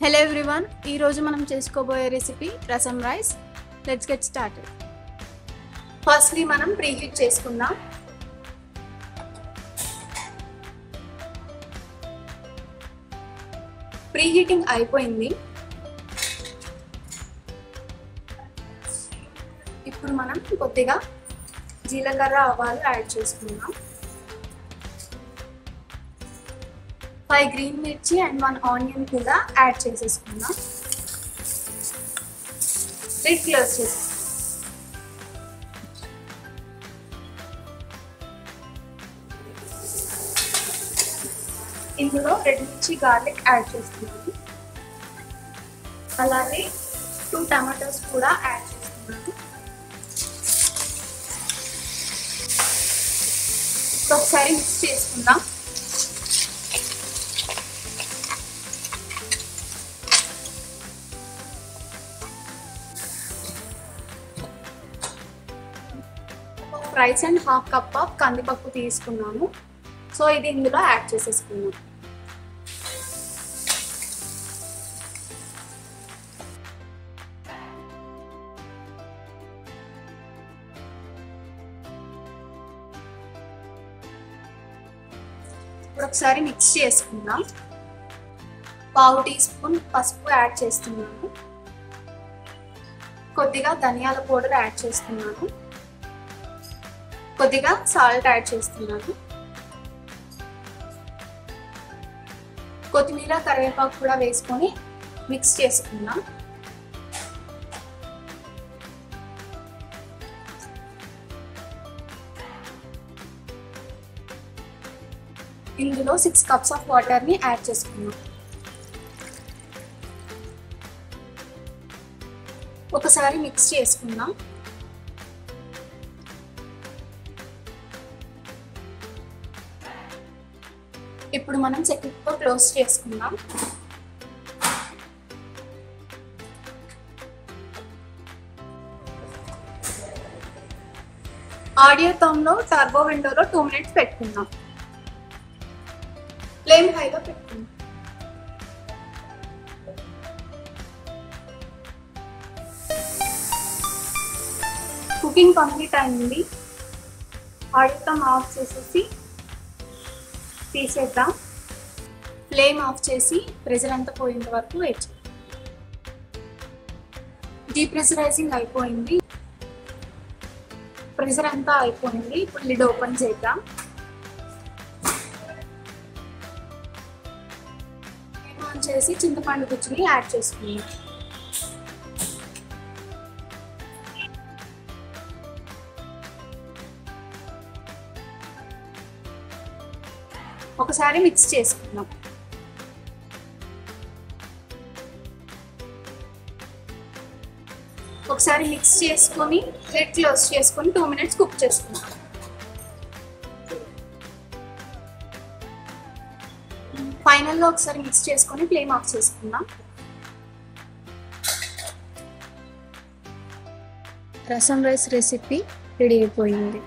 Hello everyone, ఈరోజు మనం చేసుకోబోయే రెసిపీ రసం rice. Let's get started. Firstly మనం ప్రీహీట్ చేసుకుందాం. ప్రీహీటింగ్ అయిపోయింది. ఇప్పుడు మనం కొద్దిగా జీలకర్ర ఆవాలు యాడ్ చేసుకుందాం. 5 గ్రీన్ మిర్చి అండ్ 1 ఆనియన్ కూడా యాడ్ చేసేసుకుందాం. లిడ్ క్లోజ్ చేసి ఇందులో రెడ్ మిర్చి గార్లిక్ యాడ్ చేస్తున్నాను. అలాగే 2 టమాటోస్ కూడా యాడ్ చేస్తున్నాను. ఒకసారి మిక్స్ చేసుకుందాం. Rice and half cup of కందిపప్పు తీసుకున్నాము. సో ఇది ఇందులో యాడ్ చేసేసుకున్నాం. ఇప్పుడు ఒకసారి మిక్స్ చేసుకుందాం. 1/2 టీ స్పూన్ పసుపు యాడ్ చేస్తున్నాను. కొద్దిగా ధనియాల పౌడర్ యాడ్ చేస్తున్నాను. కొద్దిగా సాల్ట్ యాడ్ చేస్తున్నాను. కొత్తిమీర కరివేపాకు కూడా వేసుకొని మిక్స్ చేసుకుందాం. ఇందులో 6 కప్స్ ఆఫ్ వాటర్ని యాడ్ చేసుకుందాం. ఒకసారి మిక్స్ చేసుకుందాం. ఇప్పుడు మనం సెకండ్తో క్లోజ్ చేసుకుందాం. ఆడియో టర్మ్లో టర్బో విండోలో 2 మినిట్స్ పెట్టుకుందాం. ఫ్లేమ్ హైలో పెట్టుకుందాం. కుకింగ్ కంప్లీట్ అయింది. ఆడియో టర్మ్ ఆఫ్ చేసేసి తీసేద్దాం. ఫ్లేమ్ ఆఫ్ చేసి ప్రెషర్ అంతా పోయేంత వరకు వెయిట్ చేద్దాం. డీప్రెషరైజింగ్ అయిపోయింది. ప్రెషర్ అంతా అయిపోయింది. ఇప్పుడు లిడ్ ఓపెన్ చేద్దాం. ఫ్లేమ్ ఆన్ చేసి చింతపండు గుజ్జుని యాడ్ చేసుకుందాం. ఒకసారి మిక్స్ చేసుకుందాం. ఒకసారి మిక్స్ చేసుకొని లిడ్ క్లోజ్ చేసుకొని 2 మినిట్స్ కుక్ చేసుకుందాం. ఫైనల్లో ఒకసారి మిక్స్ చేసుకొని ఫ్లేమ్ ఆఫ్ చేసుకుందాం. రసం రైస్ రెసిపీ రెడీ అయిపోయింది.